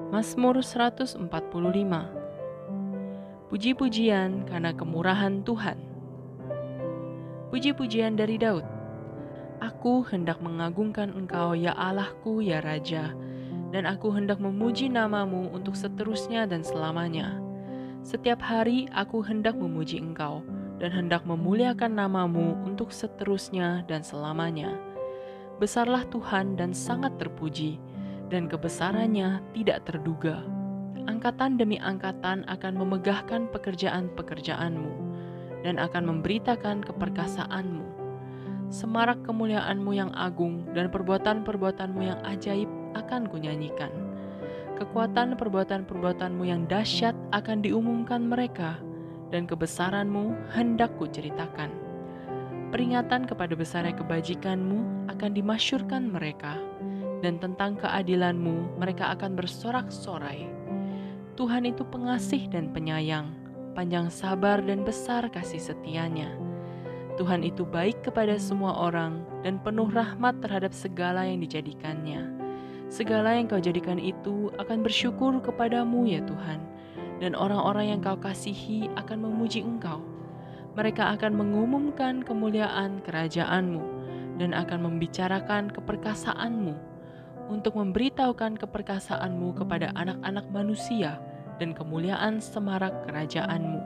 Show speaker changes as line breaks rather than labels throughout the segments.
Mazmur 145. Puji-pujian karena kemurahan Tuhan. Puji-pujian dari Daud. Aku hendak mengagungkan Engkau, ya Allahku, ya Raja, dan aku hendak memuji namamu untuk seterusnya dan selamanya. Setiap hari aku hendak memuji Engkau, dan hendak memuliakan namamu untuk seterusnya dan selamanya. Besarlah Tuhan dan sangat terpuji, dan kebesarannya tidak terduga. Angkatan demi angkatan akan memegahkan pekerjaan-pekerjaanmu, dan akan memberitakan keperkasaanmu. Semarak kemuliaanmu yang agung dan perbuatan-perbuatanmu yang ajaib akan kunyanyikan. Kekuatan perbuatan-perbuatanmu yang dahsyat akan diumumkan mereka, dan kebesaranmu hendak kuceritakan. Peringatan kepada besarnya kebajikanmu akan dimasyurkan mereka, dan tentang keadilanmu mereka akan bersorak-sorai. Tuhan itu pengasih dan penyayang, panjang sabar dan besar kasih setianya. Tuhan itu baik kepada semua orang dan penuh rahmat terhadap segala yang dijadikannya. Segala yang kau jadikan itu akan bersyukur kepadamu ya Tuhan, dan orang-orang yang kau kasihi akan memuji Engkau. Mereka akan mengumumkan kemuliaan kerajaanmu dan akan membicarakan keperkasaanmu, untuk memberitahukan keperkasaanmu kepada anak-anak manusia dan kemuliaan semarak kerajaanmu.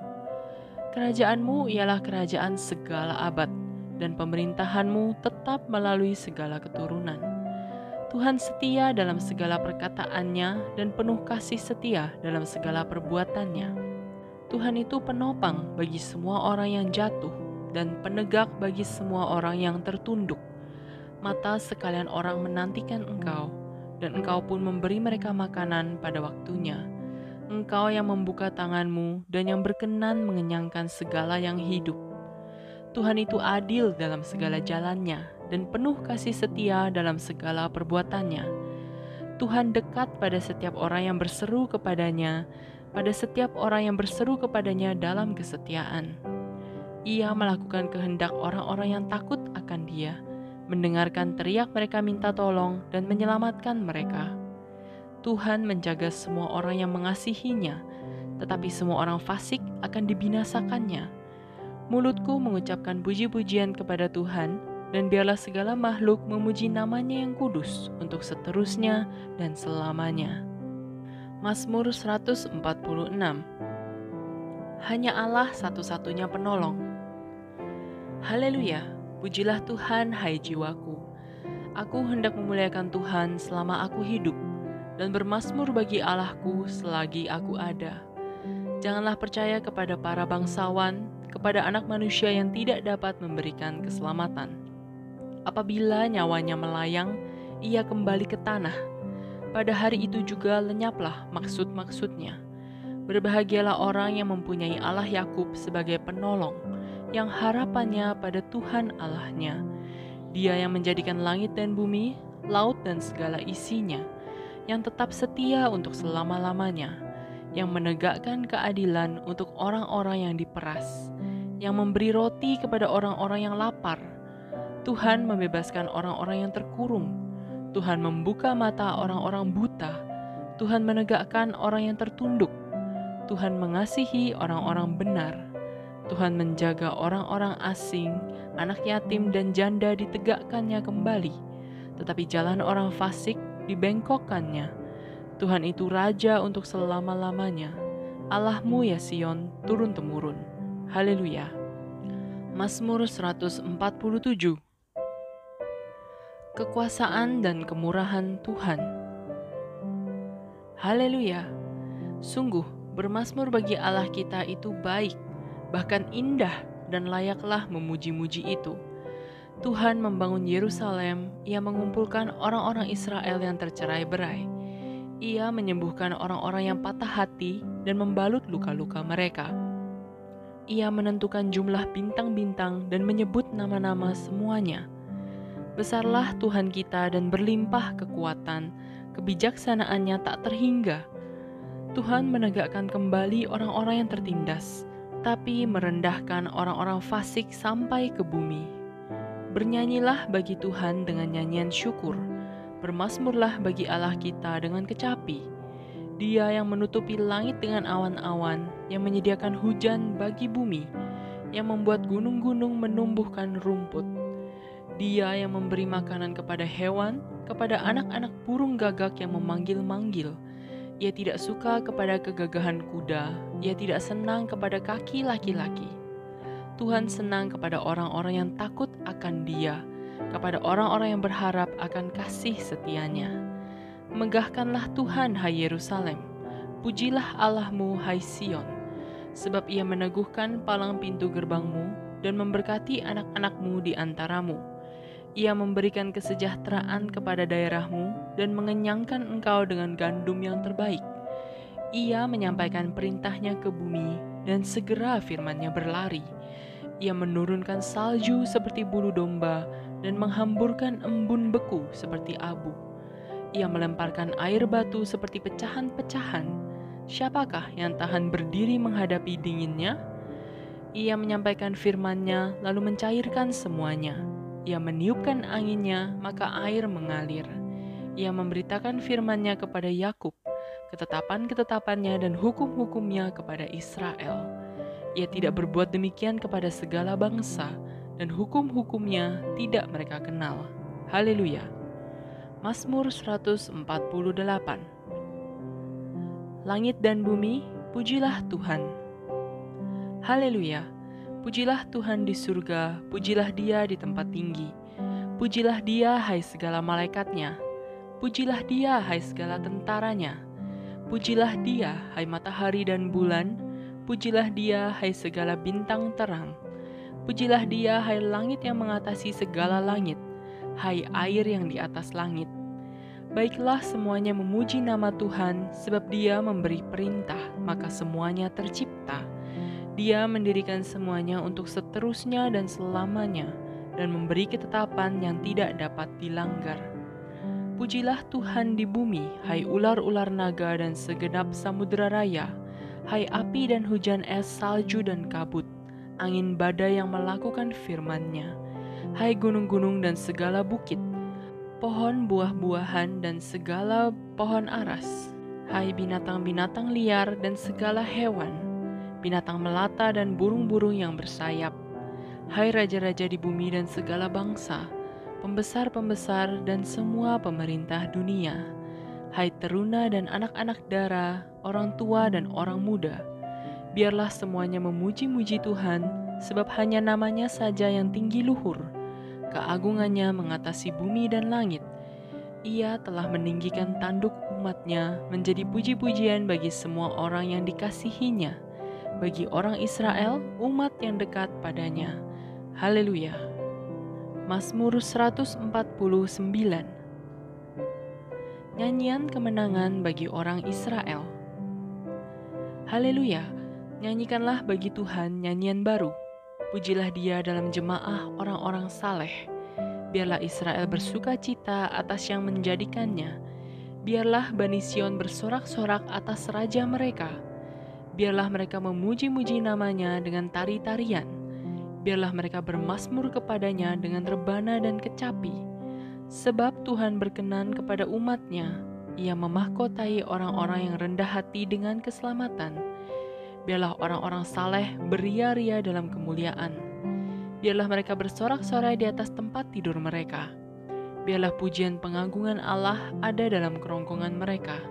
Kerajaanmu ialah kerajaan segala abad, dan pemerintahanmu tetap melalui segala keturunan. Tuhan setia dalam segala perkataannya dan penuh kasih setia dalam segala perbuatannya. Tuhan itu penopang bagi semua orang yang jatuh dan penegak bagi semua orang yang tertunduk. Mata sekalian orang menantikan Engkau, dan Engkau pun memberi mereka makanan pada waktunya. Engkau yang membuka tanganmu dan yang berkenan mengenyangkan segala yang hidup. Tuhan itu adil dalam segala jalannya dan penuh kasih setia dalam segala perbuatannya. Tuhan dekat pada setiap orang yang berseru kepadanya, pada setiap orang yang berseru kepadanya dalam kesetiaan. Ia melakukan kehendak orang-orang yang takut akan Dia, mendengarkan teriak mereka minta tolong dan menyelamatkan mereka. Tuhan menjaga semua orang yang mengasihinya, tetapi semua orang fasik akan dibinasakannya. Mulutku mengucapkan puji-pujian kepada Tuhan, dan biarlah segala makhluk memuji namanya yang kudus untuk seterusnya dan selamanya. Mazmur 146. Hanya Allah satu-satunya penolong. Haleluya, pujilah Tuhan hai jiwaku. Aku hendak memuliakan Tuhan selama aku hidup, dan bermazmur bagi Allahku selagi aku ada. Janganlah percaya kepada para bangsawan, kepada anak manusia yang tidak dapat memberikan keselamatan. Apabila nyawanya melayang, ia kembali ke tanah. Pada hari itu juga lenyaplah maksud-maksudnya. Berbahagialah orang yang mempunyai Allah Yakub sebagai penolong, yang harapannya pada Tuhan Allahnya. Dia yang menjadikan langit dan bumi, laut dan segala isinya, yang tetap setia untuk selama-lamanya, yang menegakkan keadilan untuk orang-orang yang diperas, yang memberi roti kepada orang-orang yang lapar. Tuhan membebaskan orang-orang yang terkurung. Tuhan membuka mata orang-orang buta. Tuhan menegakkan orang yang tertunduk. Tuhan mengasihi orang-orang benar. Tuhan menjaga orang-orang asing, anak yatim dan janda ditegakkannya kembali. Tetapi jalan orang fasik dibengkokkannya. Tuhan itu Raja untuk selama-lamanya. Allahmu ya Sion, turun-temurun. Haleluya. Mazmur 147. Kekuasaan dan kemurahan Tuhan. Haleluya. Sungguh, bermazmur bagi Allah kita itu baik, bahkan indah, dan layaklah memuji-muji itu. Tuhan membangun Yerusalem, Ia mengumpulkan orang-orang Israel yang tercerai-berai. Ia menyembuhkan orang-orang yang patah hati dan membalut luka-luka mereka. Ia menentukan jumlah bintang-bintang dan menyebut nama-nama semuanya. Besarlah Tuhan kita dan berlimpah kekuatan, kebijaksanaannya tak terhingga. Tuhan menegakkan kembali orang-orang yang tertindas, tapi merendahkan orang-orang fasik sampai ke bumi. Bernyanyilah bagi Tuhan dengan nyanyian syukur, bermazmurlah bagi Allah kita dengan kecapi. Dia yang menutupi langit dengan awan-awan, yang menyediakan hujan bagi bumi, yang membuat gunung-gunung menumbuhkan rumput. Dia yang memberi makanan kepada hewan, kepada anak-anak burung gagak yang memanggil-manggil. Ia tidak suka kepada kegagahan kuda, ia tidak senang kepada kaki laki-laki. Tuhan senang kepada orang-orang yang takut akan Dia, kepada orang-orang yang berharap akan kasih setianya. Megahkanlah Tuhan, hai Yerusalem, pujilah Allahmu, hai Sion, sebab Ia meneguhkan palang pintu gerbangmu dan memberkati anak-anakmu di antaramu. Ia memberikan kesejahteraan kepada daerahmu dan mengenyangkan engkau dengan gandum yang terbaik. Ia menyampaikan perintahnya ke bumi dan segera firman-Nya berlari. Ia menurunkan salju seperti bulu domba dan menghamburkan embun beku seperti abu. Ia melemparkan air batu seperti pecahan-pecahan. Siapakah yang tahan berdiri menghadapi dinginnya? Ia menyampaikan firman-Nya lalu mencairkan semuanya. Ia meniupkan anginnya, maka air mengalir. Ia memberitakan firman-Nya kepada Yakub, ketetapan-ketetapannya dan hukum-hukumnya kepada Israel. Ia tidak berbuat demikian kepada segala bangsa, dan hukum-hukumnya tidak mereka kenal. Haleluya. Mazmur 148. Langit dan bumi, pujilah Tuhan. Haleluya. Pujilah Tuhan di surga, pujilah Dia di tempat tinggi. Pujilah Dia, hai segala malaikatnya. Pujilah Dia, hai segala tentaranya. Pujilah Dia, hai matahari dan bulan. Pujilah Dia, hai segala bintang terang. Pujilah Dia, hai langit yang mengatasi segala langit. Hai air yang di atas langit. Baiklah semuanya memuji nama Tuhan, sebab Dia memberi perintah, maka semuanya tercipta. Dia mendirikan semuanya untuk seterusnya dan selamanya, dan memberi ketetapan yang tidak dapat dilanggar. Pujilah Tuhan di bumi, hai ular-ular naga dan segenap samudera raya, hai api dan hujan es, salju dan kabut, angin badai yang melakukan firman-Nya, hai gunung-gunung dan segala bukit, pohon buah-buahan dan segala pohon aras, hai binatang-binatang liar dan segala hewan, binatang melata dan burung-burung yang bersayap, hai raja-raja di bumi dan segala bangsa, pembesar-pembesar dan semua pemerintah dunia, hai teruna dan anak-anak dara, orang tua dan orang muda. Biarlah semuanya memuji-muji Tuhan, sebab hanya nama-Nya saja yang tinggi luhur. Keagungannya mengatasi bumi dan langit. Ia telah meninggikan tanduk umat-Nya menjadi puji-pujian bagi semua orang yang dikasihi-Nya, bagi orang Israel, umat yang dekat padanya. Haleluya. Mazmur 149. Nyanyian kemenangan bagi orang Israel. Haleluya. Nyanyikanlah bagi Tuhan nyanyian baru. Pujilah Dia dalam jemaah orang-orang saleh. Biarlah Israel bersuka cita atas yang menjadikannya. Biarlah Bani Sion bersorak-sorak atas raja mereka. Biarlah mereka memuji-muji nama-Nya dengan tari-tarian. Biarlah mereka bermazmur kepada-Nya dengan rebana dan kecapi. Sebab Tuhan berkenan kepada umat-Nya. Ia memahkotai orang-orang yang rendah hati dengan keselamatan. Biarlah orang-orang saleh beria-ria dalam kemuliaan. Biarlah mereka bersorak-sorai di atas tempat tidur mereka. Biarlah pujian pengagungan Allah ada dalam kerongkongan mereka,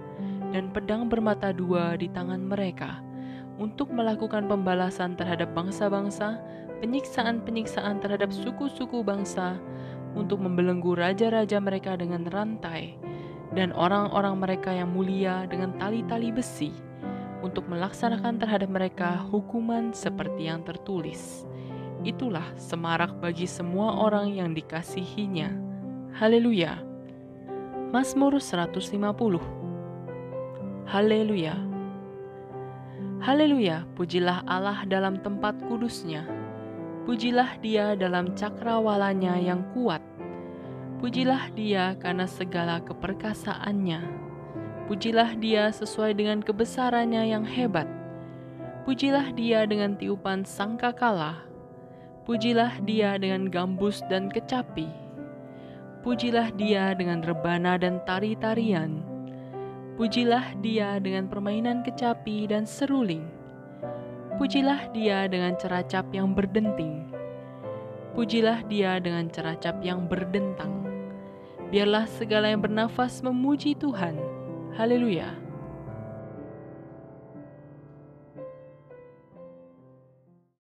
dan pedang bermata dua di tangan mereka, untuk melakukan pembalasan terhadap bangsa-bangsa, penyiksaan-penyiksaan terhadap suku-suku bangsa, untuk membelenggu raja-raja mereka dengan rantai, dan orang-orang mereka yang mulia dengan tali-tali besi, untuk melaksanakan terhadap mereka hukuman seperti yang tertulis. Itulah semarak bagi semua orang yang dikasihi-Nya. Haleluya. Mazmur 150. Haleluya. Haleluya, pujilah Allah dalam tempat kudus-Nya. Pujilah Dia dalam cakrawala-Nya yang kuat. Pujilah Dia karena segala keperkasaannya. Pujilah Dia sesuai dengan kebesaran-Nya yang hebat. Pujilah Dia dengan tiupan sangkakala. Pujilah Dia dengan gambus dan kecapi. Pujilah Dia dengan rebana dan tari-tarian. Pujilah Dia dengan permainan kecapi dan seruling. Pujilah Dia dengan ceracap yang berdenting. Pujilah Dia dengan ceracap yang berdentang. Biarlah segala yang bernafas memuji Tuhan. Haleluya.